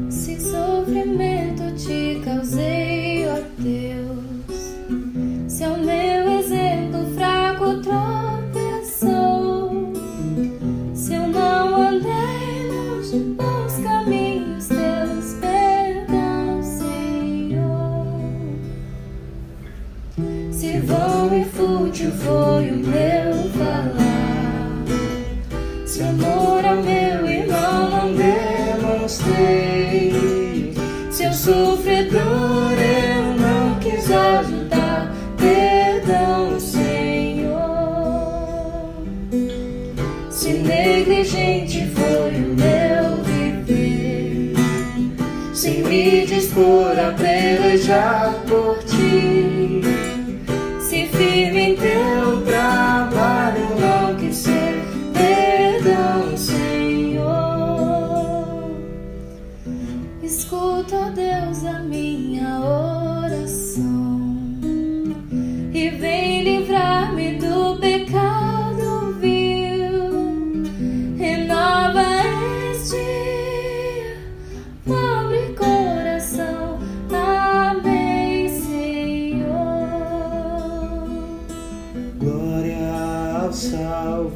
Se sofrimento te causei, ó Deus, se ao meu exemplo fraco tropeçou, se eu não andei nos bons caminhos teus, perdão, Senhor. Se vão e fútil foi o meu falar, se amor ao meu irmão não demonstrei, se eu sofredor eu não quis ajudar, perdão, Senhor. Se negligente foi o meu viver, sem me dispor a pelejar por ti, se firme em teu trabalho não quis ser, perdão, Senhor. Escuta, ó Deus, a minha oração e vem livrar-me do pecado vil. Renova este pobre coração. Amém, Senhor. Glória ao Salvador,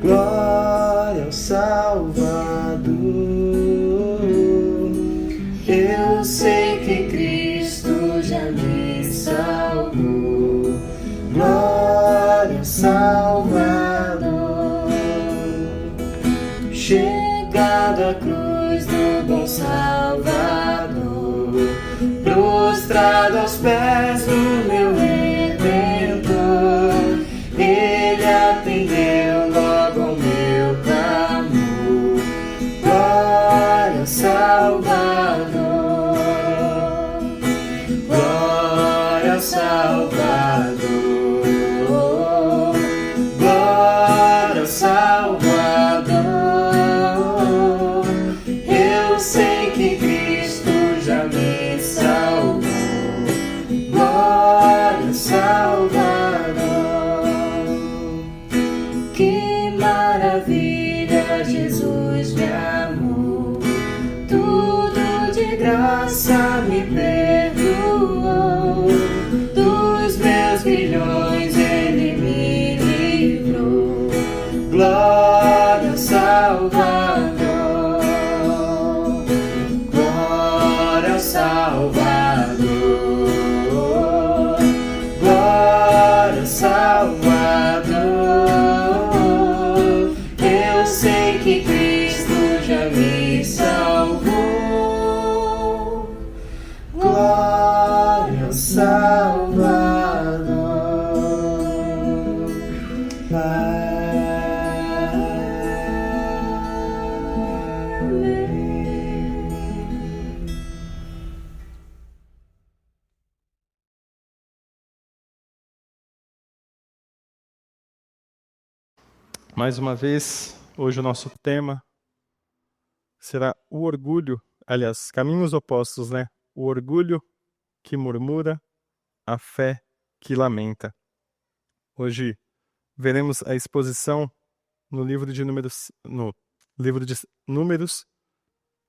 glória ao Salvador. Eu sei que Cristo já me salvou. Glória ao Salvador. Chegado à cruz do bom Salvador, prostrado aos pés do meu Redentor, Ele atendeu logo ao meu clamor. Glória ao Salvador, glória ao Salvador, glória ao Salvador. Eu sei que Cristo já me salvou. Glória ao Salvador. Que maravilha, Jesus me amou, tudo de graça me perdoou, dos meus grilhões Ele me livrou. Glória ao Salvador, glória ao Salvador, glória ao Salvador. Eu sei que Cristo já me salvou. Glória ao Salvador. Mais uma vez, hoje o nosso tema será o orgulho, aliás, caminhos opostos, né? O orgulho que murmura, a fé que lamenta. Hoje veremos a exposição no livro de Números,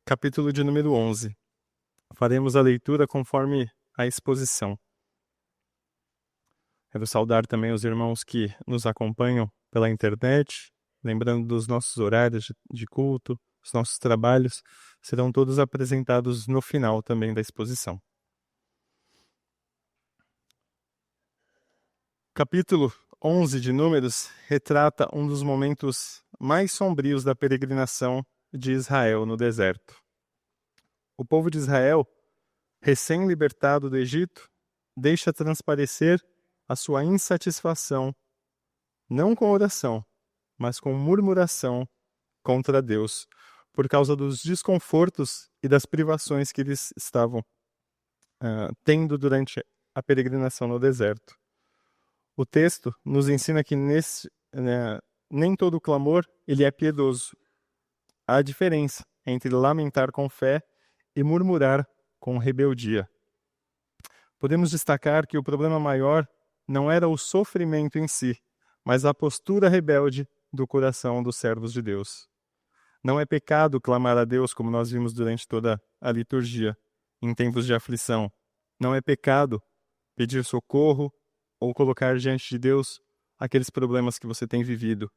capítulo de número 11. Faremos a leitura conforme a exposição. Quero saudar também os irmãos que nos acompanham pela internet, lembrando dos nossos horários de culto, os nossos trabalhos serão todos apresentados no final também da exposição. Capítulo 11 de Números retrata um dos momentos mais sombrios da peregrinação de Israel no deserto. O povo de Israel, recém-libertado do Egito, deixa transparecer a sua insatisfação, não com oração, mas com murmuração contra Deus, por causa dos desconfortos e das privações que eles estavam tendo durante a peregrinação no deserto. O texto nos ensina que nem todo clamor ele é piedoso. Há diferença entre lamentar com fé e murmurar com rebeldia. Podemos destacar que o problema maior não era o sofrimento em si, mas a postura rebelde do coração dos servos de Deus. Não é pecado clamar a Deus, como nós vimos durante toda a liturgia, em tempos de aflição. Não é pecado pedir socorro ou colocar diante de Deus aqueles problemas que você tem vivido.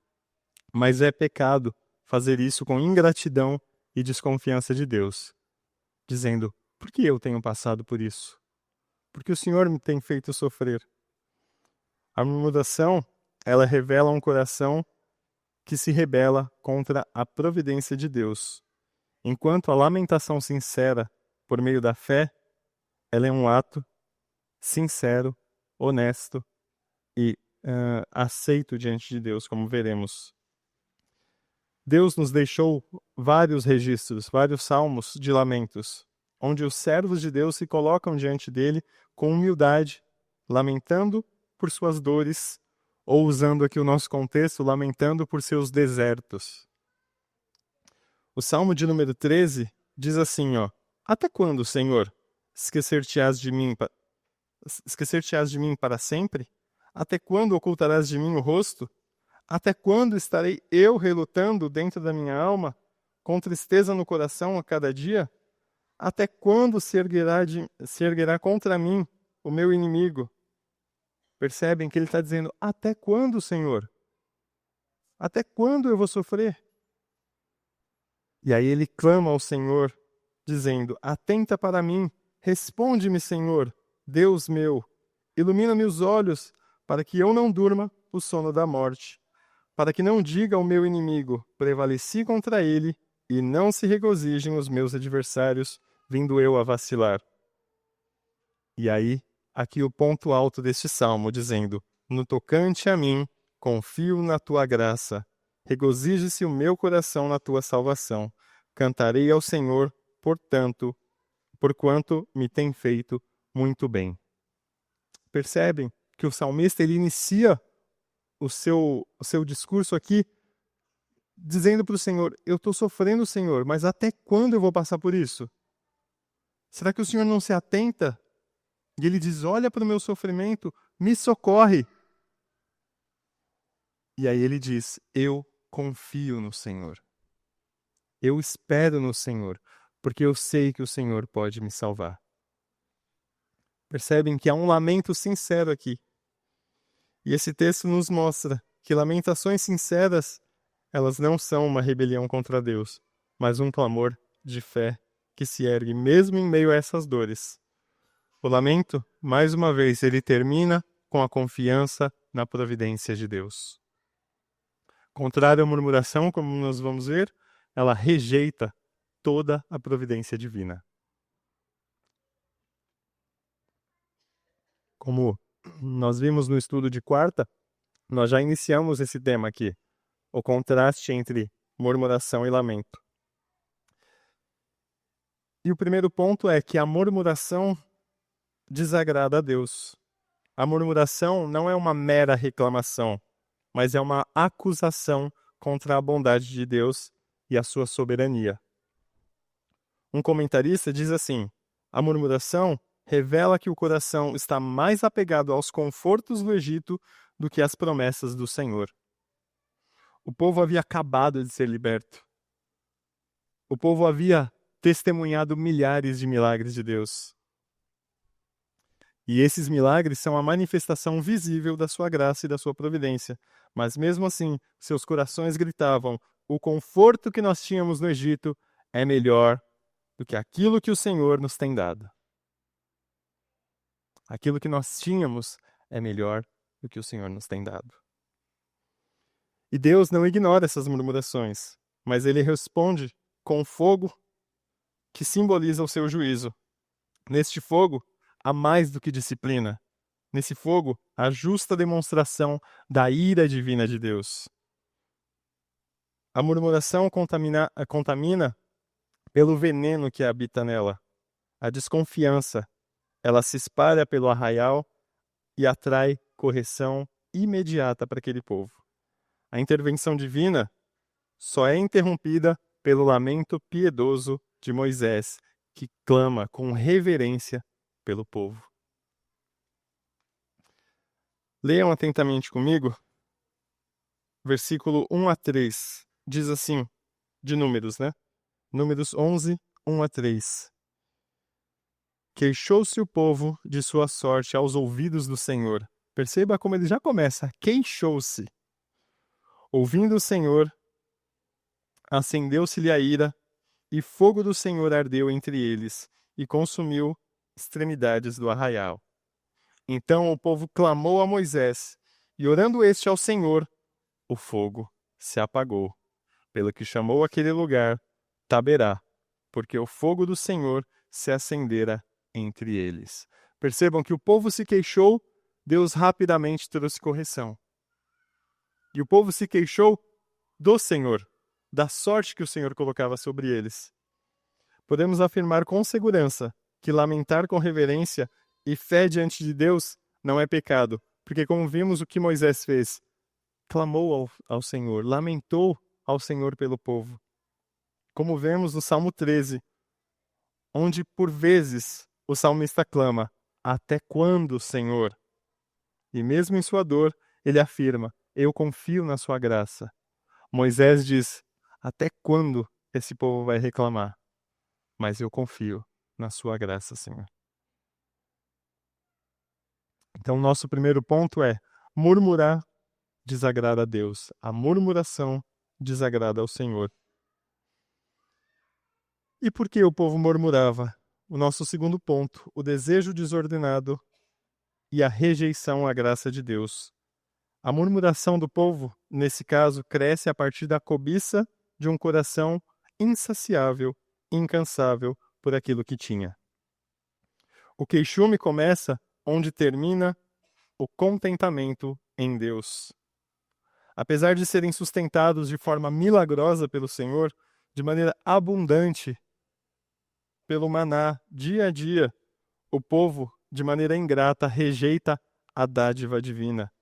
Mas é pecado fazer isso com ingratidão e desconfiança de Deus, dizendo: por que eu tenho passado por isso? Por que o Senhor me tem feito sofrer? A murmuração, ela revela um coração que se rebela contra a providência de Deus, enquanto a lamentação sincera, por meio da fé, ela é um ato sincero, honesto e aceito diante de Deus, como veremos. Deus nos deixou vários registros, vários salmos de lamentos, onde os servos de Deus se colocam diante dele com humildade, lamentando por suas dores, ou usando aqui o nosso contexto, lamentando por seus desertos. O Salmo de número 13 diz assim, até quando, Senhor, esquecer-te-ás de mim para sempre? Até quando ocultarás de mim o rosto? Até quando estarei eu relutando dentro da minha alma, com tristeza no coração a cada dia? Até quando se erguerá contra mim o meu inimigo? Percebem que ele está dizendo, até quando, Senhor? Até quando eu vou sofrer? E aí ele clama ao Senhor, dizendo, atenta para mim, responde-me, Senhor, Deus meu, ilumina-me os olhos, para que eu não durma o sono da morte, para que não diga ao meu inimigo, prevaleci contra ele, e não se regozijem os meus adversários, vindo eu a vacilar. E aí, aqui o ponto alto deste salmo, dizendo, no tocante a mim, confio na tua graça, regozije-se o meu coração na tua salvação, cantarei ao Senhor, porquanto me tem feito muito bem. Percebem que o salmista ele inicia o seu discurso aqui dizendo para o Senhor, eu estou sofrendo, Senhor, mas até quando eu vou passar por isso? Será que o Senhor não se atenta? E ele diz, olha para o meu sofrimento, me socorre. E aí ele diz, eu confio no Senhor. Eu espero no Senhor, porque eu sei que o Senhor pode me salvar. Percebem que há um lamento sincero aqui. E esse texto nos mostra que lamentações sinceras, elas não são uma rebelião contra Deus, mas um clamor de fé que se ergue mesmo em meio a essas dores. O lamento, mais uma vez, ele termina com a confiança na providência de Deus. Contrário à murmuração, como nós vamos ver, ela rejeita toda a providência divina. Como nós vimos no estudo de quarta, nós já iniciamos esse tema aqui, o contraste entre murmuração e lamento. E o primeiro ponto é que a murmuração desagrada a Deus. A murmuração não é uma mera reclamação, mas é uma acusação contra a bondade de Deus e a sua soberania. Um comentarista diz assim, a murmuração revela que o coração está mais apegado aos confortos do Egito do que às promessas do Senhor. O povo havia acabado de ser liberto. O povo havia testemunhado milhares de milagres de Deus. E esses milagres são a manifestação visível da sua graça e da sua providência. Mas mesmo assim, seus corações gritavam, o conforto que nós tínhamos no Egito é melhor do que aquilo que o Senhor nos tem dado. Aquilo que nós tínhamos é melhor do que o Senhor nos tem dado. E Deus não ignora essas murmurações, mas ele responde com fogo que simboliza o seu juízo. Neste fogo, há mais do que disciplina. Nesse fogo, há justa demonstração da ira divina de Deus. A murmuração contamina pelo veneno que habita nela. A desconfiança, ela se espalha pelo arraial e atrai correção imediata para aquele povo. A intervenção divina só é interrompida pelo lamento piedoso de Moisés, que clama com reverência pelo povo. Leiam atentamente comigo. Versículo 1 a 3. Diz assim, de Números, né? Números 11, 1 a 3. Queixou-se o povo de sua sorte aos ouvidos do Senhor. Perceba como ele já começa. Queixou-se. Ouvindo o Senhor, acendeu-se-lhe a ira, e fogo do Senhor ardeu entre eles, e consumiu extremidades do arraial. Então o povo clamou a Moisés, e orando este ao Senhor, o fogo se apagou, pelo que chamou aquele lugar Taberá, porque o fogo do Senhor se acendera entre eles. Percebam que o povo se queixou, Deus rapidamente trouxe correção. E o povo se queixou do Senhor, da sorte que o Senhor colocava sobre eles. Podemos afirmar com segurança que lamentar com reverência e fé diante de Deus não é pecado, porque como vimos o que Moisés fez, clamou ao Senhor, lamentou ao Senhor pelo povo. Como vemos no Salmo 13, onde por vezes o salmista clama, até quando, Senhor? E mesmo em sua dor, ele afirma, eu confio na sua graça. Moisés diz, até quando esse povo vai reclamar? Mas eu confio na sua graça, Senhor. Então, nosso primeiro ponto é, murmurar desagrada a Deus. A murmuração desagrada ao Senhor. E por que o povo murmurava? O nosso segundo ponto, o desejo desordenado e a rejeição à graça de Deus. A murmuração do povo, nesse caso, cresce a partir da cobiça de um coração insaciável, incansável por aquilo que tinha. O queixume começa onde termina o contentamento em Deus. Apesar de serem sustentados de forma milagrosa pelo Senhor, de maneira abundante, pelo maná, dia a dia, o povo, de maneira ingrata, rejeita a dádiva divina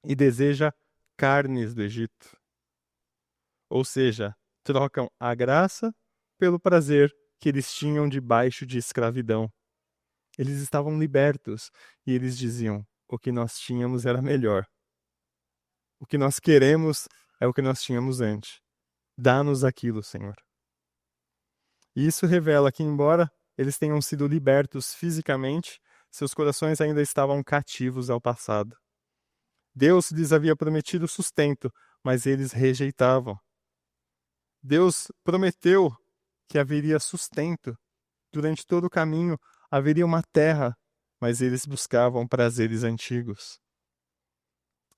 e deseja carnes do Egito. Ou seja, trocam a graça pelo prazer que eles tinham debaixo de escravidão. Eles estavam libertos e eles diziam, o que nós tínhamos era melhor. O que nós queremos é o que nós tínhamos antes. Dá-nos aquilo, Senhor. E isso revela que, embora eles tenham sido libertos fisicamente, seus corações ainda estavam cativos ao passado. Deus lhes havia prometido sustento, mas eles rejeitavam. Deus prometeu que haveria sustento. Durante todo o caminho haveria uma terra, mas eles buscavam prazeres antigos,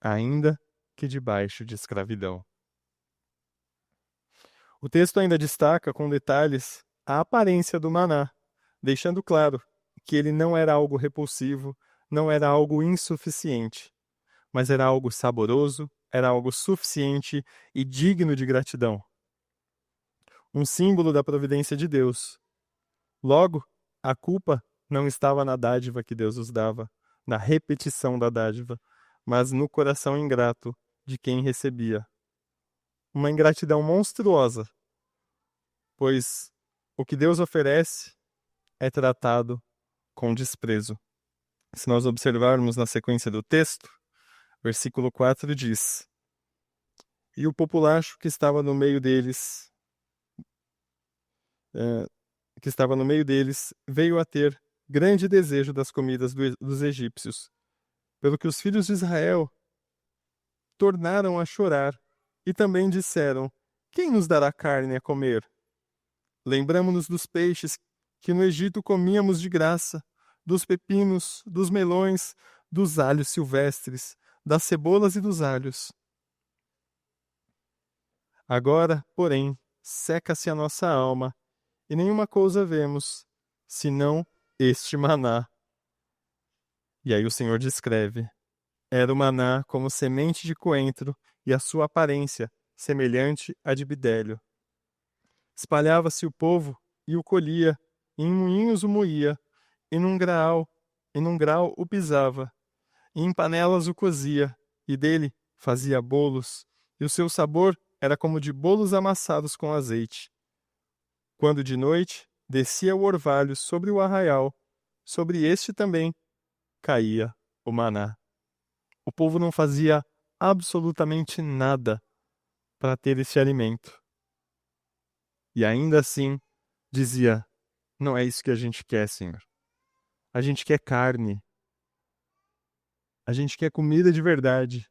ainda que debaixo de escravidão. O texto ainda destaca com detalhes a aparência do maná, deixando claro que ele não era algo repulsivo, não era algo insuficiente, mas era algo saboroso, era algo suficiente e digno de gratidão. Um símbolo da providência de Deus. Logo, a culpa não estava na dádiva que Deus nos dava, na repetição da dádiva, mas no coração ingrato de quem recebia. Uma ingratidão monstruosa, pois o que Deus oferece é tratado com desprezo. Se nós observarmos na sequência do texto, versículo 4 diz, e o populacho que estava no meio deles, veio a ter grande desejo das comidas dos egípcios, pelo que os filhos de Israel tornaram a chorar e também disseram, quem nos dará carne a comer? Lembramo-nos dos peixes que no Egito comíamos de graça, dos pepinos, dos melões, dos alhos silvestres, das cebolas e dos alhos. Agora, porém, seca-se a nossa alma, e nenhuma coisa vemos, senão este maná. E aí o Senhor descreve, era o maná como semente de coentro, e a sua aparência semelhante à de bidélio. Espalhava-se o povo e o colhia, e em moinhos o moía, e num grau o pisava, e em panelas o cozia, e dele fazia bolos, e o seu sabor era como de bolos amassados com azeite. Quando de noite, descia o orvalho sobre o arraial, sobre este também caía o maná. O povo não fazia absolutamente nada para ter esse alimento. E ainda assim dizia: não é isso que a gente quer, Senhor. A gente quer carne. A gente quer comida de verdade.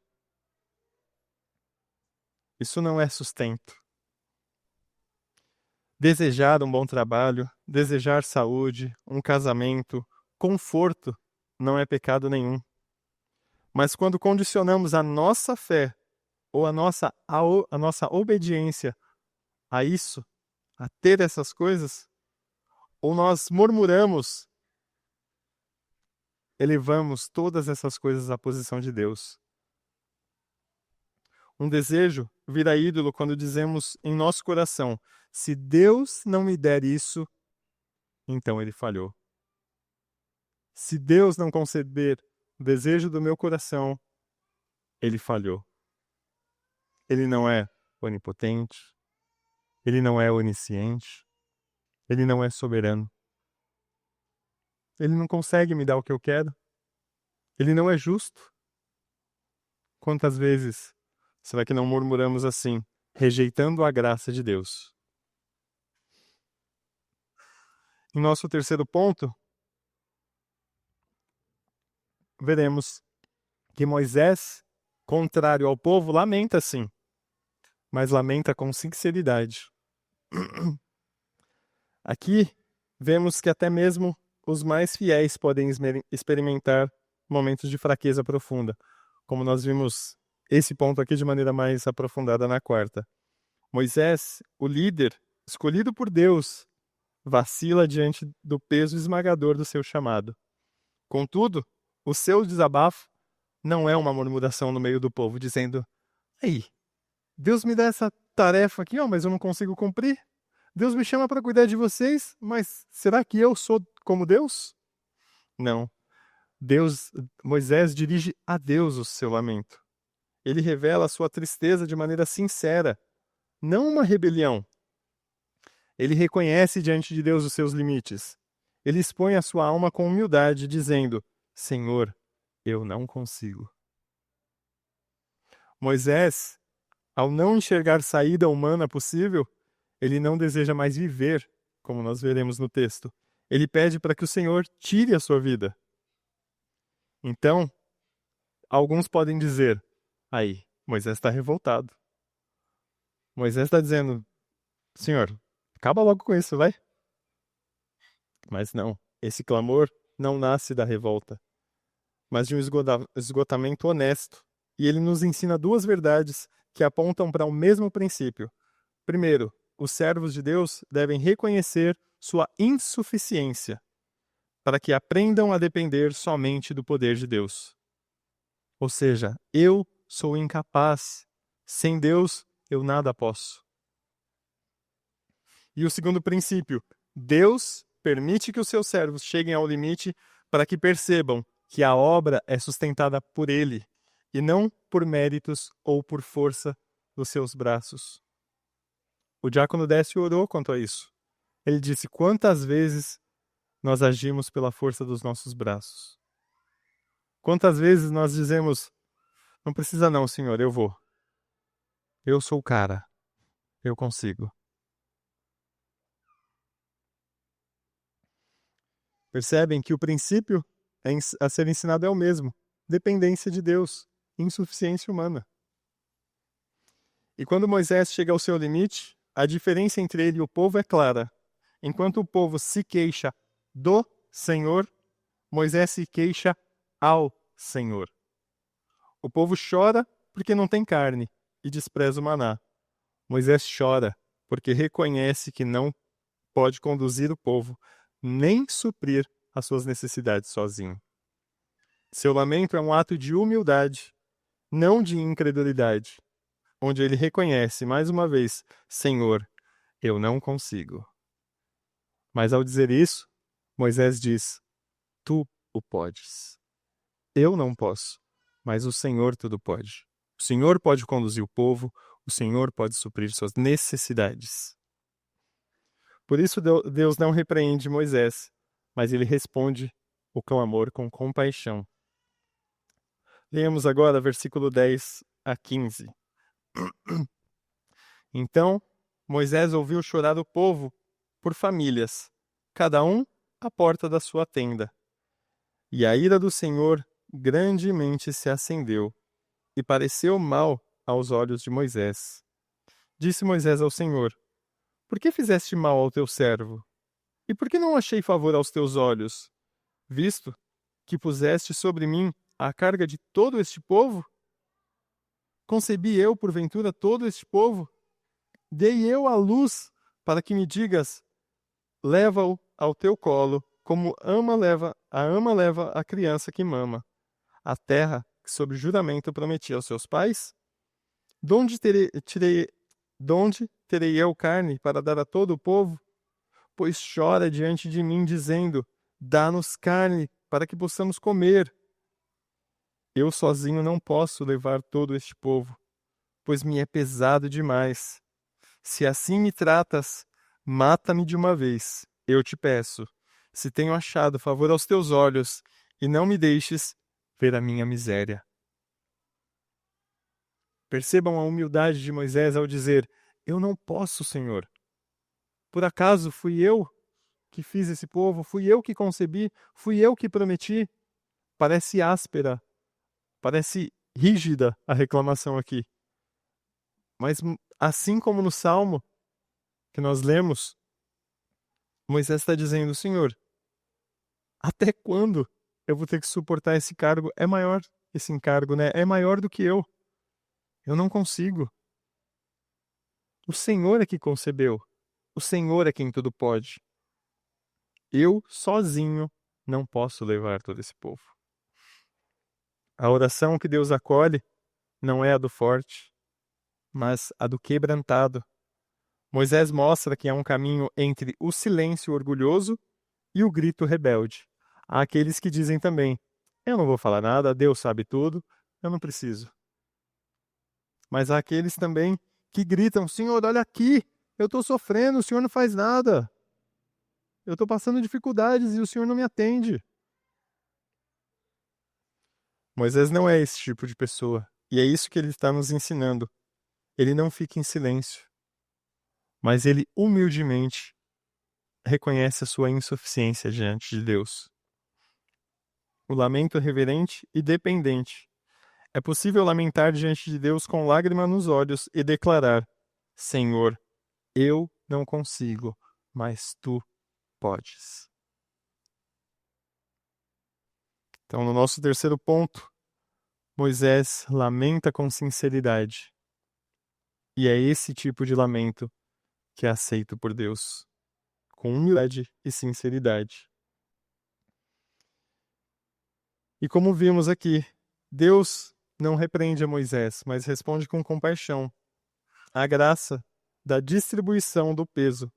Isso não é sustento. Desejar um bom trabalho, desejar saúde, um casamento, conforto, não é pecado nenhum. Mas quando condicionamos a nossa fé ou a nossa obediência a isso, a ter essas coisas, ou nós murmuramos, elevamos todas essas coisas à posição de Deus. Um desejo vira ídolo quando dizemos em nosso coração: se Deus não me der isso, então ele falhou. Se Deus não conceder o desejo do meu coração, ele falhou. Ele não é onipotente, ele não é onisciente, ele não é soberano. Ele não consegue me dar o que eu quero. Ele não é justo. Quantas vezes será que não murmuramos assim, rejeitando a graça de Deus? Em nosso terceiro ponto, veremos que Moisés, contrário ao povo, lamenta sim, mas lamenta com sinceridade. Aqui vemos que até mesmo os mais fiéis podem experimentar momentos de fraqueza profunda, como nós vimos esse ponto aqui de maneira mais aprofundada na quarta. Moisés, o líder escolhido por Deus, vacila diante do peso esmagador do seu chamado. Contudo, o seu desabafo não é uma murmuração no meio do povo, dizendo: "Ei, Deus me dá essa tarefa aqui, mas eu não consigo cumprir. Deus me chama para cuidar de vocês, mas será que eu sou como Deus?" Não. Moisés dirige a Deus o seu lamento. Ele revela a sua tristeza de maneira sincera, não uma rebelião. Ele reconhece diante de Deus os seus limites. Ele expõe a sua alma com humildade, dizendo: "Senhor, eu não consigo." Moisés, ao não enxergar saída humana possível, ele não deseja mais viver, como nós veremos no texto. Ele pede para que o Senhor tire a sua vida. Então, alguns podem dizer: aí, Moisés está revoltado. Moisés está dizendo: Senhor, acaba logo com isso, vai. Mas não, esse clamor não nasce da revolta, mas de um esgotamento honesto. E ele nos ensina duas verdades que apontam para o mesmo princípio. Primeiro, os servos de Deus devem reconhecer sua insuficiência, para que aprendam a depender somente do poder de Deus. Ou seja, eu sou incapaz. Sem Deus, eu nada posso. E o segundo princípio, Deus permite que os seus servos cheguem ao limite para que percebam que a obra é sustentada por Ele e não por méritos ou por força dos seus braços. O diácono Décio orou quanto a isso. Ele disse: quantas vezes nós agimos pela força dos nossos braços? Quantas vezes nós dizemos: não precisa não, Senhor, eu vou. Eu sou o cara. Eu consigo. Percebem que o princípio a ser ensinado é o mesmo: dependência de Deus, insuficiência humana. E quando Moisés chega ao seu limite, a diferença entre ele e o povo é clara. Enquanto o povo se queixa do Senhor, Moisés se queixa ao Senhor. O povo chora porque não tem carne e despreza o maná. Moisés chora porque reconhece que não pode conduzir o povo, nem suprir as suas necessidades sozinho. Seu lamento é um ato de humildade, não de incredulidade, onde ele reconhece mais uma vez: Senhor, eu não consigo. Mas ao dizer isso, Moisés diz: Tu o podes. Eu não posso, mas o Senhor tudo pode. O Senhor pode conduzir o povo, o Senhor pode suprir suas necessidades. Por isso Deus não repreende Moisés, mas ele responde o clamor com compaixão. Leamos agora versículo 10 a 15. Então Moisés ouviu chorar o povo por famílias, cada um à porta da sua tenda. E a ira do Senhor grandemente se acendeu, e pareceu mal aos olhos de Moisés. Disse Moisés ao Senhor: Por que fizeste mal ao teu servo? E por que não achei favor aos teus olhos, visto que puseste sobre mim a carga de todo este povo? Concebi eu, porventura, todo este povo? Dei eu à luz para que me digas: leva-o ao teu colo, como a ama leva a criança que mama, a terra que sob juramento prometi aos seus pais? Donde terei eu carne para dar a todo o povo? Pois chora diante de mim, dizendo: dá-nos carne, para que possamos comer. Eu sozinho não posso levar todo este povo, pois me é pesado demais. Se assim me tratas, mata-me de uma vez, eu te peço, se tenho achado favor aos teus olhos, e não me deixes ver a minha miséria. Percebam a humildade de Moisés ao dizer: eu não posso, Senhor. Por acaso fui eu que fiz esse povo? Fui eu que concebi? Fui eu que prometi? Parece áspera, parece rígida a reclamação aqui. Mas assim como no Salmo que nós lemos, Moisés está dizendo: Senhor, até quando eu vou ter que suportar esse cargo? É maior esse encargo, né? É maior do que eu. Eu não consigo. O Senhor é que concebeu. O Senhor é quem tudo pode. Eu, sozinho, não posso levar todo esse povo. A oração que Deus acolhe não é a do forte, mas a do quebrantado. Moisés mostra que há um caminho entre o silêncio orgulhoso e o grito rebelde. Há aqueles que dizem também: eu não vou falar nada, Deus sabe tudo, eu não preciso. Mas há aqueles também que gritam: Senhor, olha aqui, eu estou sofrendo, o Senhor não faz nada. Eu estou passando dificuldades e o Senhor não me atende. Moisés não é esse tipo de pessoa, e é isso que ele está nos ensinando. Ele não fica em silêncio, mas ele humildemente reconhece a sua insuficiência diante de Deus. O lamento reverente e dependente. É possível lamentar diante de Deus com lágrima nos olhos e declarar: Senhor, eu não consigo, mas tu podes. Então, no nosso terceiro ponto, Moisés lamenta com sinceridade. E é esse tipo de lamento que é aceito por Deus, com humildade e sinceridade. E como vimos aqui, Deus não repreende a Moisés, mas responde com compaixão. A graça da distribuição do peso.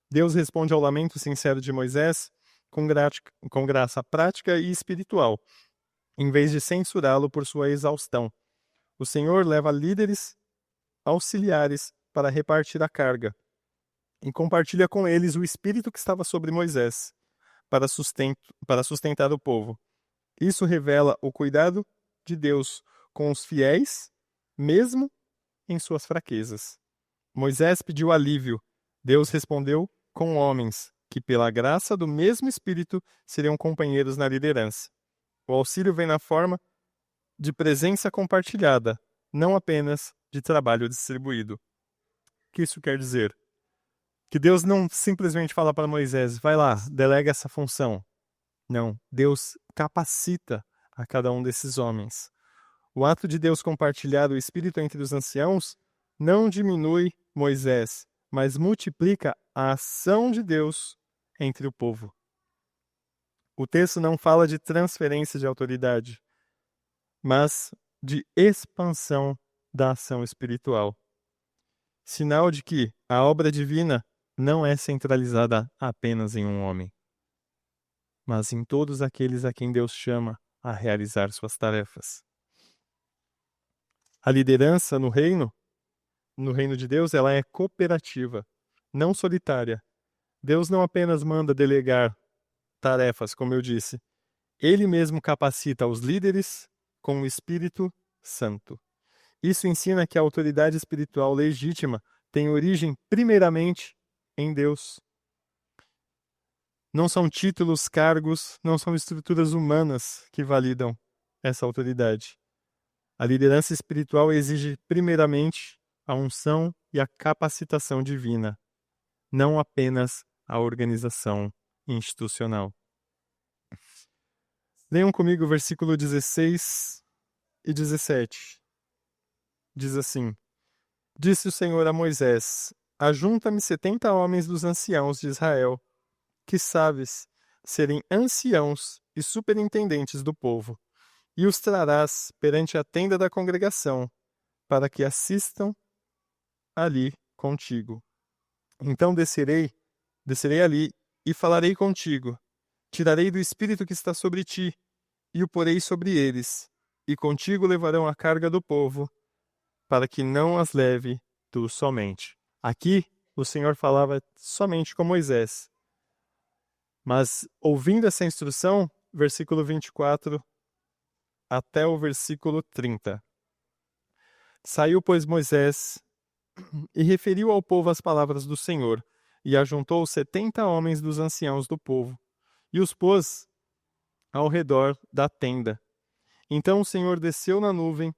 Deus responde ao lamento sincero de Moisés com graça prática e espiritual, em vez de censurá-lo por sua exaustão. O Senhor leva líderes auxiliares para repartir a carga e compartilha com eles o espírito que estava sobre Moisés para sustentar o povo. Isso revela o cuidado de Deus com os fiéis, mesmo em suas fraquezas. Moisés pediu alívio. Deus respondeu com homens que, pela graça do mesmo Espírito, seriam companheiros na liderança. O auxílio vem na forma de presença compartilhada, não apenas de trabalho distribuído. O que isso quer dizer? Que Deus não simplesmente fala para Moisés: vai lá, delega essa função. Não, Deus capacita a cada um desses homens. O ato de Deus compartilhar o Espírito entre os anciãos não diminui Moisés, mas multiplica a ação de Deus entre o povo. O texto não fala de transferência de autoridade, mas de expansão da ação espiritual. Sinal de que a obra divina não é centralizada apenas em um homem, mas em todos aqueles a quem Deus chama a realizar suas tarefas. A liderança no reino no reino de Deus, ela é cooperativa, não solitária. Deus não apenas manda delegar tarefas, como eu disse. Ele mesmo capacita os líderes com o Espírito Santo. Isso ensina que a autoridade espiritual legítima tem origem primeiramente em Deus. Não são títulos, cargos, não são estruturas humanas que validam essa autoridade. A liderança espiritual exige primeiramente a unção e a capacitação divina, não apenas a organização institucional. Leiam comigo o versículo 16 e 17. Diz assim: Disse o Senhor a Moisés: Ajunta-me 70 homens dos anciãos de Israel, que sabes serem anciãos e superintendentes do povo, e os trarás perante a tenda da congregação, para que assistam ali contigo. Então descerei ali e falarei contigo. Tirarei do espírito que está sobre ti e o porei sobre eles, e contigo levarão a carga do povo, para que não as leve tu somente. Aqui o Senhor falava somente com Moisés. Mas ouvindo essa instrução, versículo 24 até o versículo 30. Saiu, pois, Moisés e referiu ao povo as palavras do Senhor, e ajuntou 70 homens dos anciãos do povo, e os pôs ao redor da tenda. Então o Senhor desceu na nuvem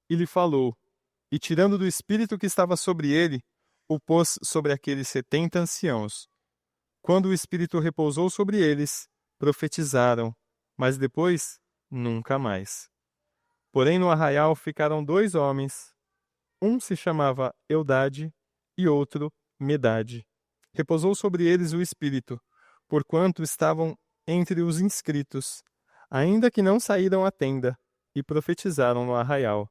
e lhe falou, e tirando do espírito que estava sobre ele, o pôs sobre aqueles 70 anciãos. Quando o espírito repousou sobre eles, profetizaram, mas depois nunca mais. Porém no arraial ficaram 2 homens, um se chamava Eudade e outro Medade. Repousou sobre eles o espírito, porquanto estavam entre os inscritos, ainda que não saíram à tenda, e profetizaram no arraial.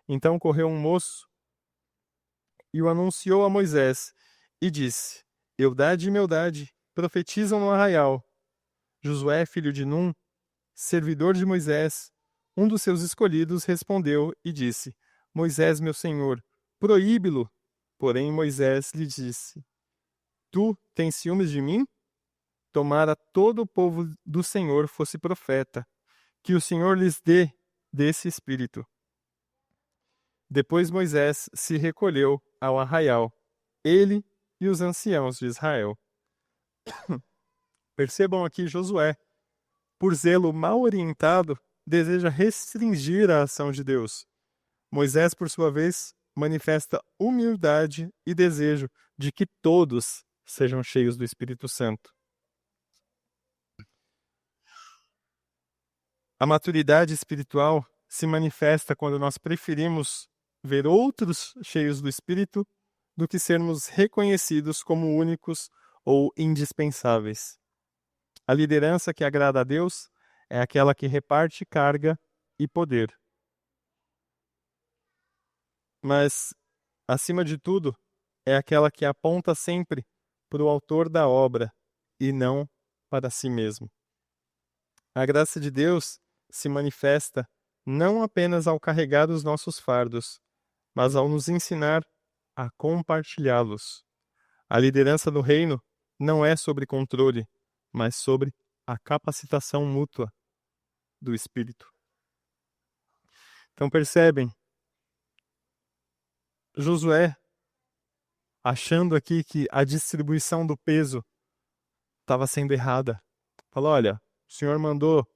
Então correu um moço e o anunciou a Moisés, e disse: Eudade e Meldade profetizam no arraial. Josué, filho de Num, servidor de Moisés, um dos seus escolhidos, respondeu e disse: Moisés, meu senhor, proíbe-lo. Porém Moisés lhe disse: Tu tens ciúmes de mim? Tomara todo o povo do Senhor fosse profeta, que o Senhor lhes dê desse espírito. Depois Moisés se recolheu ao arraial, ele e os anciãos de Israel. Percebam aqui Josué, por zelo mal orientado, deseja restringir a ação de Deus. Moisés, por sua vez, manifesta humildade e desejo de que todos sejam cheios do Espírito Santo. A maturidade espiritual se manifesta quando nós preferimos ver outros cheios do Espírito do que sermos reconhecidos como únicos ou indispensáveis. A liderança que agrada a Deus é aquela que reparte carga e poder. Mas, acima de tudo, é aquela que aponta sempre para o autor da obra e não para si mesmo. A graça de Deus se manifesta não apenas ao carregar os nossos fardos, mas ao nos ensinar a compartilhá-los. A liderança no reino não é sobre controle, mas sobre a capacitação mútua do Espírito. Então percebem, Josué, achando aqui que a distribuição do peso estava sendo errada, falou, olha, o Senhor mandou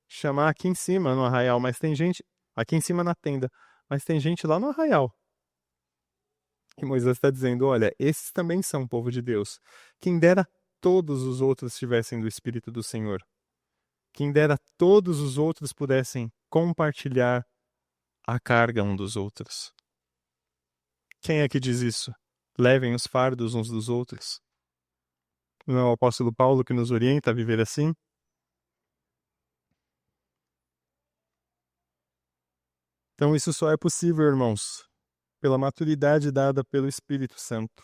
chamar aqui em cima no arraial, mas tem gente aqui em cima na tenda, mas tem gente lá no arraial. E Moisés está dizendo, olha, esses também são o povo de Deus. Quem dera todos os outros tivessem do Espírito do Senhor. Quem dera todos os outros pudessem compartilhar a carga um dos outros. Quem é que diz isso? Levem os fardos uns dos outros. Não é o apóstolo Paulo que nos orienta a viver assim? Então isso só é possível, irmãos, pela maturidade dada pelo Espírito Santo.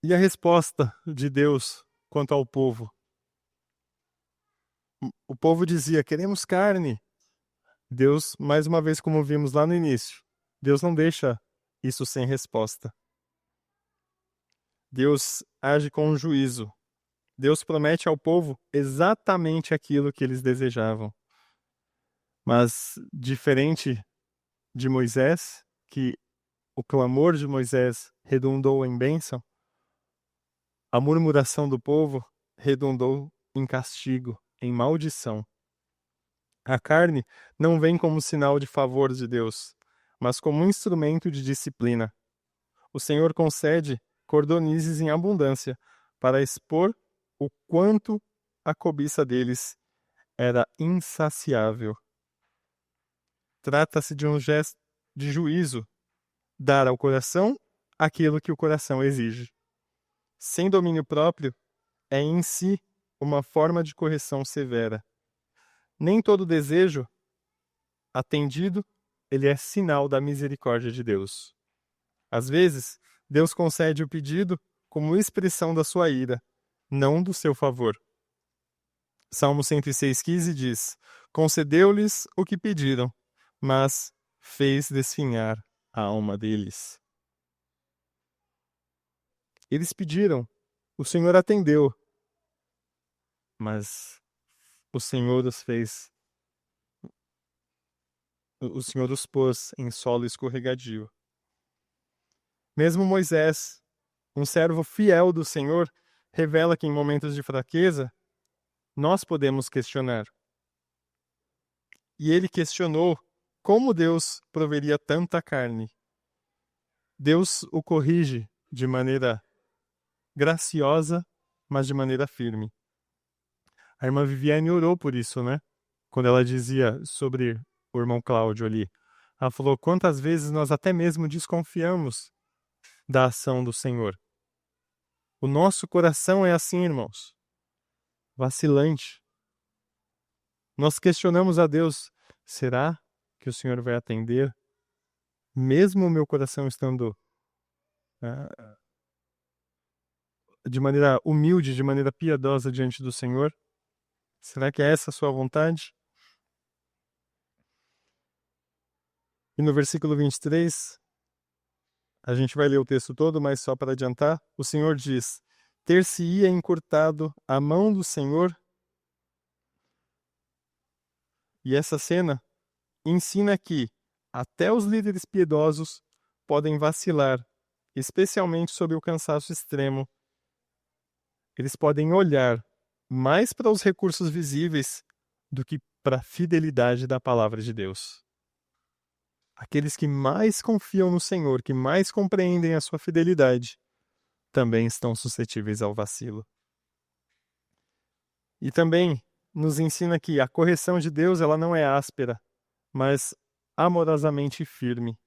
E a resposta de Deus quanto ao povo? O povo dizia, queremos carne. Deus, mais uma vez, como vimos lá no início, Deus não deixa isso sem resposta. Deus age com juízo. Deus promete ao povo exatamente aquilo que eles desejavam. Mas, diferente de Moisés, que o clamor de Moisés redundou em bênção, a murmuração do povo redundou em castigo, em maldição. A carne não vem como sinal de favor de Deus, mas como um instrumento de disciplina. O Senhor concede cordonizes em abundância para expor o quanto a cobiça deles era insaciável. Trata-se de um gesto de juízo, dar ao coração aquilo que o coração exige. Sem domínio próprio, é em si uma forma de correção severa. Nem todo desejo atendido, ele é sinal da misericórdia de Deus. Às vezes, Deus concede o pedido como expressão da sua ira, não do seu favor. Salmo 106,15 diz: concedeu-lhes o que pediram, mas fez desfinhar a alma deles. Eles pediram, o Senhor atendeu, mas o Senhor os pôs em solo escorregadio. Mesmo Moisés, um servo fiel do Senhor, revela que em momentos de fraqueza, nós podemos questionar. E ele questionou como Deus proveria tanta carne. Deus o corrige de maneira graciosa, mas de maneira firme. A irmã Viviane orou por isso, né? Quando ela dizia sobre o irmão Cláudio ali. Ela falou quantas vezes nós até mesmo desconfiamos da ação do Senhor. O nosso coração é assim, irmãos, vacilante. Nós questionamos a Deus, será que o Senhor vai atender? Mesmo o meu coração estando de maneira humilde, de maneira piedosa diante do Senhor? Será que é essa a sua vontade? E no versículo 23, a gente vai ler o texto todo, mas só para adiantar, o Senhor diz: ter-se-ia encurtado a mão do Senhor. E essa cena ensina que até os líderes piedosos podem vacilar, especialmente sob o cansaço extremo. Eles podem olhar mais para os recursos visíveis do que para a fidelidade da palavra de Deus. Aqueles que mais confiam no Senhor, que mais compreendem a sua fidelidade, também estão suscetíveis ao vacilo. E também nos ensina que a correção de Deus ela não é áspera, mas amorosamente firme.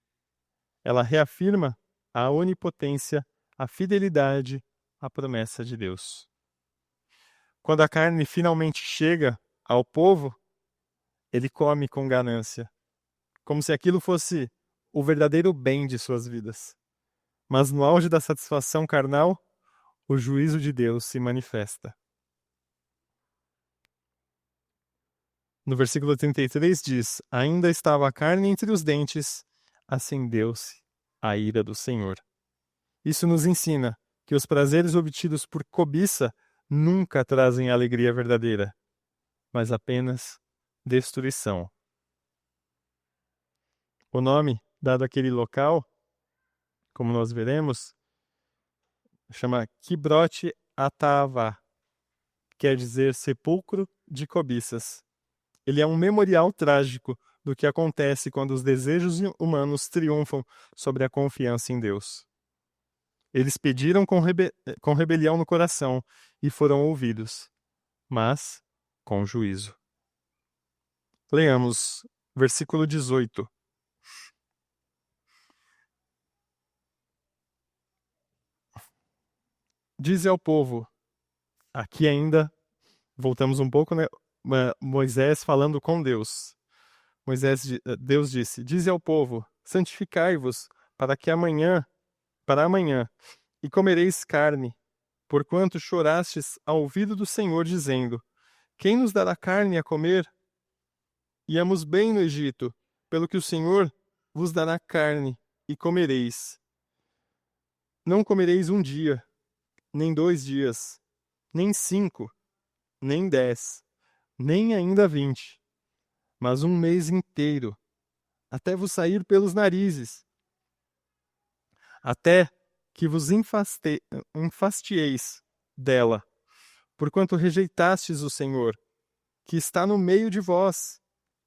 Ela reafirma a onipotência, a fidelidade, a promessa de Deus. Quando a carne finalmente chega ao povo, ele come com ganância, como se aquilo fosse o verdadeiro bem de suas vidas. Mas no auge da satisfação carnal, o juízo de Deus se manifesta. No versículo 33 diz: ainda estava a carne entre os dentes, acendeu-se a ira do Senhor. Isso nos ensina que os prazeres obtidos por cobiça nunca trazem alegria verdadeira, mas apenas destruição. O nome dado àquele local, como nós veremos, chama Kibrote Atavá, quer dizer sepulcro de cobiças. Ele é um memorial trágico do que acontece quando os desejos humanos triunfam sobre a confiança em Deus. Eles pediram com rebelião no coração e foram ouvidos, mas com juízo. Leamos versículo 18. Dize ao povo, aqui ainda, voltamos um pouco, né? Moisés falando com Deus. Deus disse, dize ao povo, santificai-vos para amanhã, e comereis carne, porquanto chorastes ao ouvido do Senhor, dizendo, quem nos dará carne a comer? Íamos bem no Egito, pelo que o Senhor vos dará carne e comereis. Não comereis 1 dia, nem 2 dias, nem 5, nem 10, nem ainda 20, mas 1 mês inteiro, até vos sair pelos narizes, até que vos enfastieis dela, porquanto rejeitastes o Senhor, que está no meio de vós,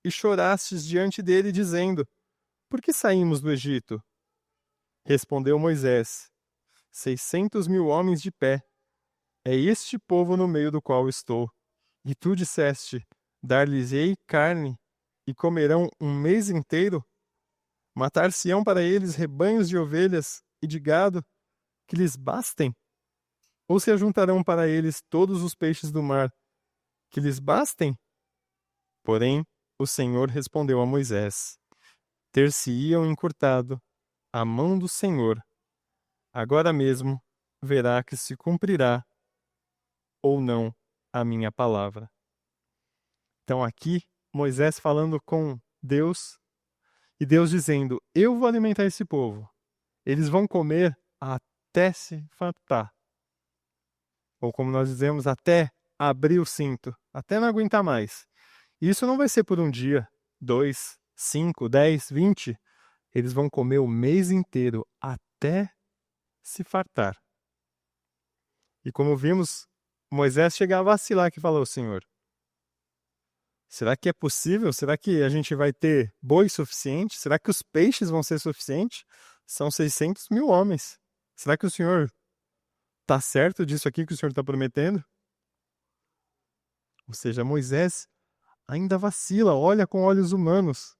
e chorastes diante dele, dizendo: Por que saímos do Egito? Respondeu Moisés: 600.000 homens de pé. É este povo no meio do qual estou. E tu disseste: Dar-lhes-ei carne, e comerão 1 mês inteiro? Matar-se-ão para eles rebanhos de ovelhas e de gado, que lhes bastem? Ou se ajuntarão para eles todos os peixes do mar, que lhes bastem? Porém, o Senhor respondeu a Moisés: Ter-se-iam encurtado a mão do Senhor. Agora mesmo verá que se cumprirá ou não a minha palavra. Então aqui, Moisés falando com Deus, e Deus dizendo: Eu vou alimentar esse povo. Eles vão comer até se fartar. Ou como nós dizemos, até abrir o cinto, até não aguentar mais. Isso não vai ser por 1 dia, 2, 5, 10, 20. Eles vão comer o mês inteiro até se fartar. E como vimos, Moisés chega a vacilar que falou: Senhor, será que é possível? Será que a gente vai ter boi suficiente? Será que os peixes vão ser suficientes? São 600.000 homens. Será que o Senhor está certo disso aqui que o Senhor está prometendo? Ou seja, Moisés ainda vacila, olha com olhos humanos.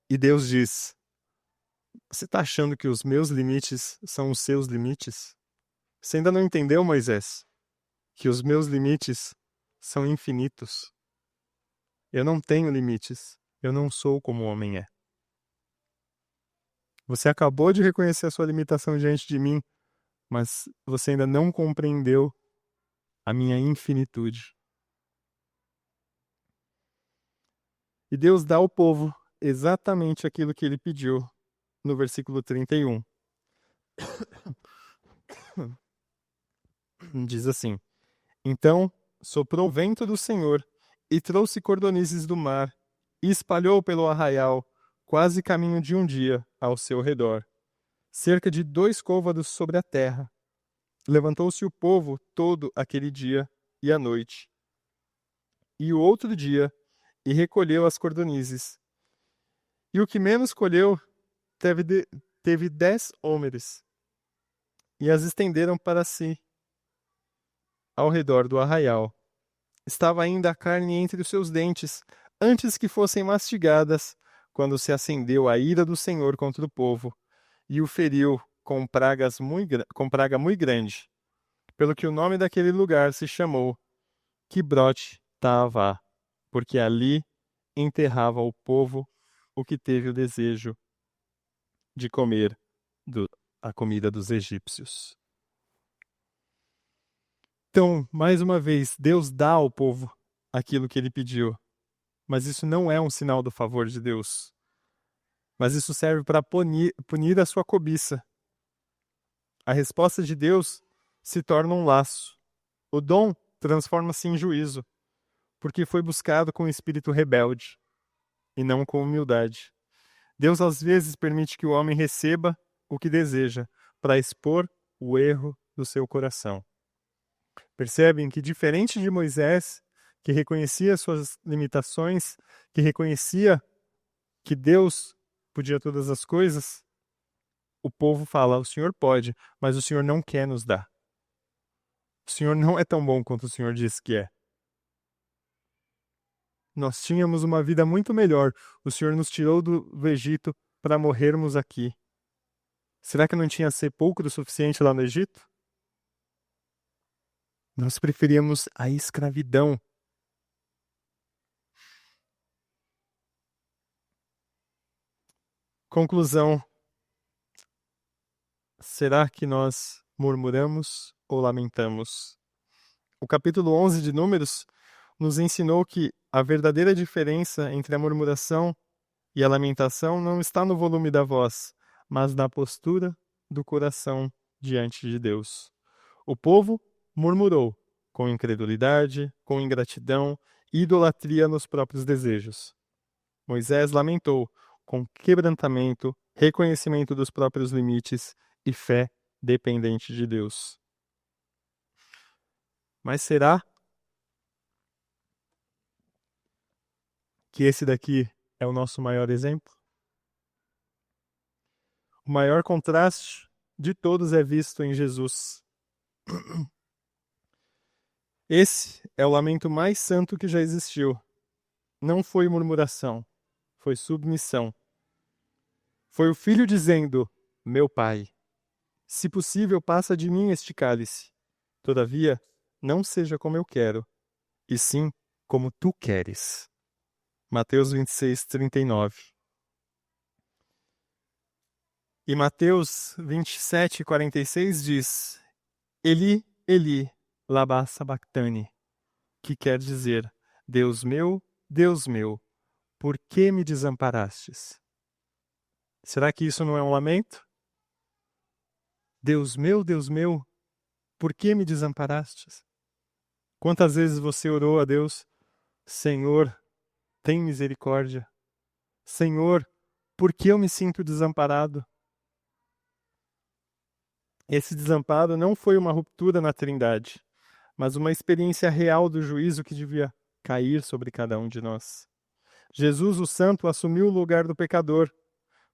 E Deus diz: Você está achando que os meus limites são os seus limites? Você ainda não entendeu, Moisés, que os meus limites são infinitos? Eu não tenho limites. Eu não sou como o homem é. Você acabou de reconhecer a sua limitação diante de mim, mas você ainda não compreendeu a minha infinitude. E Deus dá ao povo exatamente aquilo que ele pediu no versículo 31. Diz assim: Então soprou o vento do Senhor e trouxe cordonizes do mar e espalhou pelo arraial quase caminho de 1 dia ao seu redor, cerca de 2 côvados sobre a terra. Levantou-se o povo todo aquele dia e à noite, e o outro dia, e recolheu as cordonizes. E o que menos colheu teve 10 homeres, e as estenderam para si ao redor do arraial. Estava ainda a carne entre os seus dentes, antes que fossem mastigadas, quando se acendeu a ira do Senhor contra o povo, e o feriu com praga muito grande, pelo que o nome daquele lugar se chamou Quibrote Taavá, porque ali enterrava o povo o que teve o desejo de comer a comida dos egípcios. Então, mais uma vez, Deus dá ao povo aquilo que ele pediu. Mas isso não é um sinal do favor de Deus. Mas isso serve para punir a sua cobiça. A resposta de Deus se torna um laço. O dom transforma-se em juízo, porque foi buscado com espírito rebelde e não com humildade. Deus às vezes permite que o homem receba o que deseja para expor o erro do seu coração. Percebem que, diferente de Moisés, que reconhecia suas limitações, que reconhecia que Deus podia todas as coisas, o povo fala: o Senhor pode, mas o Senhor não quer nos dar. O Senhor não é tão bom quanto o Senhor diz que é. Nós tínhamos uma vida muito melhor. O Senhor nos tirou do Egito para morrermos aqui. Será que não tinha sepulcro o suficiente lá no Egito? Nós preferíamos a escravidão. Conclusão. Será que nós murmuramos ou lamentamos? O capítulo 11 de Números, nos ensinou que a verdadeira diferença entre a murmuração e a lamentação não está no volume da voz, mas na postura do coração diante de Deus. O povo murmurou com incredulidade, com ingratidão e idolatria nos próprios desejos. Moisés lamentou com quebrantamento, reconhecimento dos próprios limites e fé dependente de Deus. Mas será que esse daqui é o nosso maior exemplo? O maior contraste de todos é visto em Jesus. Esse é o lamento mais santo que já existiu. Não foi murmuração, foi submissão. Foi o filho dizendo: meu pai, se possível, passa de mim este cálice. Todavia, não seja como eu quero, e sim como tu queres. Mateus 26, 39. E Mateus 27, 46 diz: Eli, Eli, lama sabachthani, que quer dizer: Deus meu, por que me desamparastes? Será que isso não é um lamento? Deus meu, por que me desamparastes? Quantas vezes você orou a Deus: Senhor, tem misericórdia. Senhor, por que eu me sinto desamparado? Esse desamparo não foi uma ruptura na Trindade, mas uma experiência real do juízo que devia cair sobre cada um de nós. Jesus, o Santo, assumiu o lugar do pecador,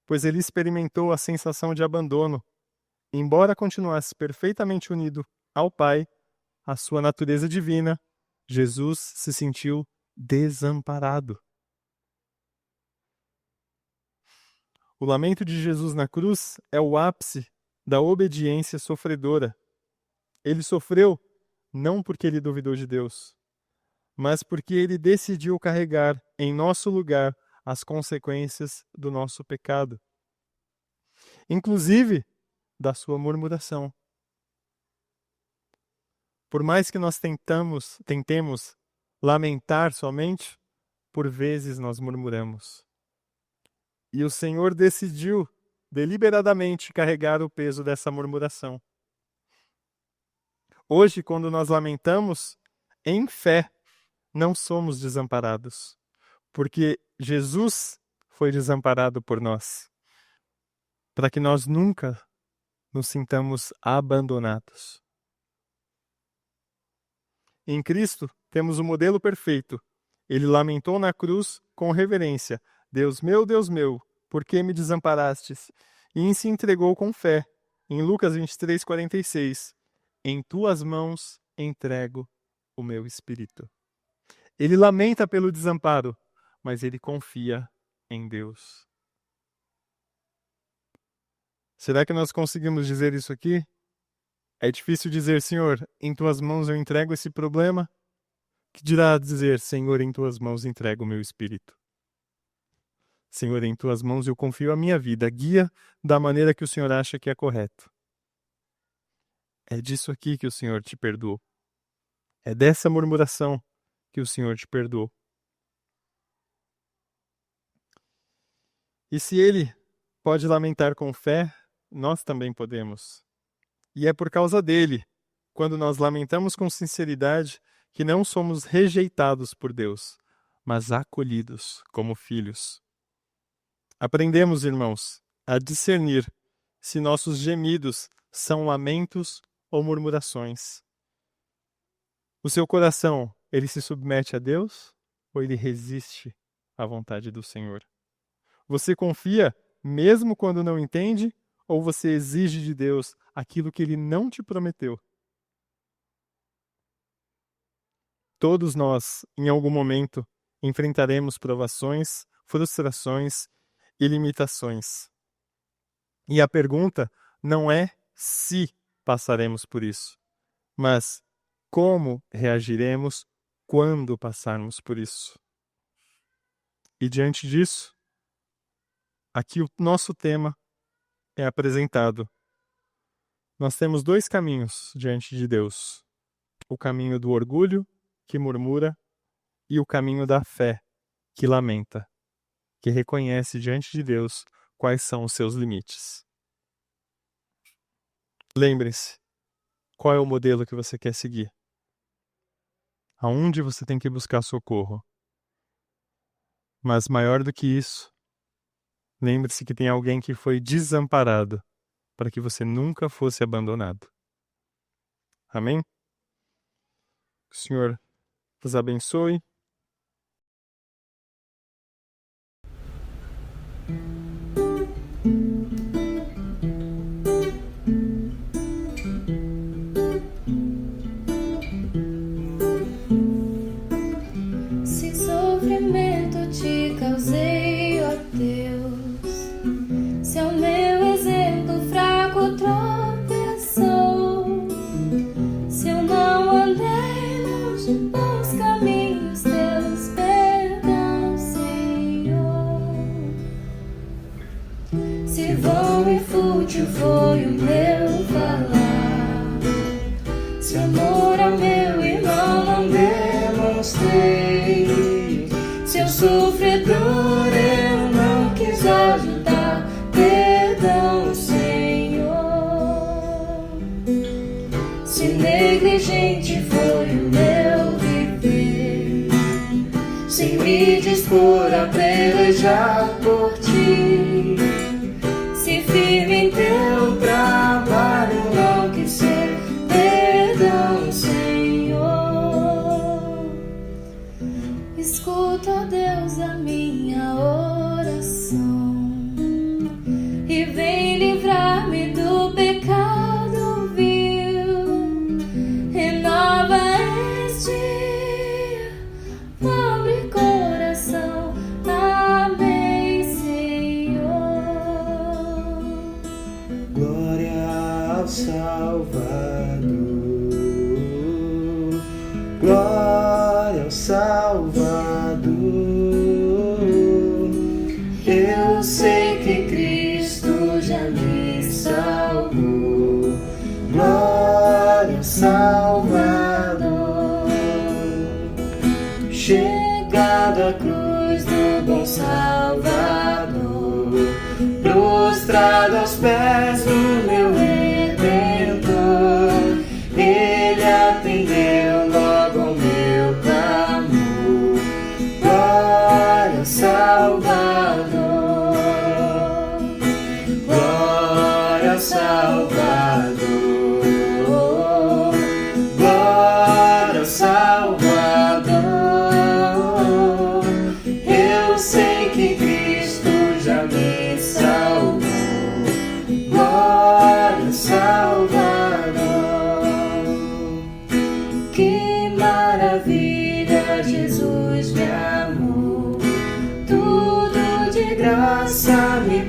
pois ele experimentou a sensação de abandono. Embora continuasse perfeitamente unido ao Pai, à sua natureza divina, Jesus se sentiu desamparado. O lamento de Jesus na cruz é o ápice da obediência sofredora. Ele sofreu não porque ele duvidou de Deus, mas porque ele decidiu carregar em nosso lugar as consequências do nosso pecado, inclusive da sua murmuração. Por mais que nós tentemos lamentar somente, por vezes nós murmuramos. E o Senhor decidiu deliberadamente carregar o peso dessa murmuração. Hoje, quando nós lamentamos, em fé, não somos desamparados, porque Jesus foi desamparado por nós, para que nós nunca nos sintamos abandonados. Em Cristo, temos o modelo perfeito. Ele lamentou na cruz com reverência: Deus meu, por que me desamparastes? E se entregou com fé. Em Lucas 23, 46, em tuas mãos entrego o meu espírito. Ele lamenta pelo desamparo, mas ele confia em Deus. Será que nós conseguimos dizer isso aqui? É difícil dizer: Senhor, em tuas mãos eu entrego esse problema. Que dirá dizer: Senhor, em tuas mãos entrego o meu espírito. Senhor, em tuas mãos eu confio a minha vida. Guia da maneira que o Senhor acha que é correto. É disso aqui que o Senhor te perdoou. É dessa murmuração que o Senhor te perdoou. E se Ele pode lamentar com fé, nós também podemos. E é por causa dele, quando nós lamentamos com sinceridade, que não somos rejeitados por Deus, mas acolhidos como filhos. Aprendemos, irmãos, a discernir se nossos gemidos são lamentos ou murmurações. O seu coração, ele se submete a Deus ou ele resiste à vontade do Senhor? Você confia mesmo quando não entende, ou você exige de Deus aquilo que ele não te prometeu? Todos nós, em algum momento, enfrentaremos provações, frustrações e limitações. E a pergunta não é se passaremos por isso, mas como reagiremos quando passarmos por isso. E diante disso, aqui o nosso tema é apresentado. Nós temos dois caminhos diante de Deus: o caminho do orgulho, que murmura, e o caminho da fé, que lamenta, que reconhece diante de Deus quais são os seus limites. Lembre-se, qual é o modelo que você quer seguir? Aonde você tem que buscar socorro? Mas maior do que isso, lembre-se que tem alguém que foi desamparado para que você nunca fosse abandonado. Amém? Que o Senhor vos abençoe. Se sofrimento te causei, ó Deus, se ao meu exemplo fraco tropeçou, se eu não andei nos bons caminhos teus, perdão, Senhor. Se vão e fútil foi o meu falar, se amor ao meu irmão não demonstrei, se eu sofredor eu não quis ajudar, perdão, Senhor. Se negligente foi o meu viver, sem me dispor a pelejar por ti, se firme em teu trabalho não quis ser, perdão, Senhor. Escuta, ó Deus, a minha oração e vem livrar-me do pecado vil. Renova este pobre coração. Amém, Senhor. Glória ao Salvador, glória ao Salvador. Eu sei que Cristo já me salvou. Glória ao Salvador. Chegado à cruz do bom Salvador, prostrado aos pés do meu Redentor, Ele atendeu logo ao meu clamor. Glória ao Salvador, glória ao Salvador, glória ao Salvador. Eu sei que Cristo já me salvou. Glória ao Salvador. Que maravilha, Jesus me amou, tudo de graça me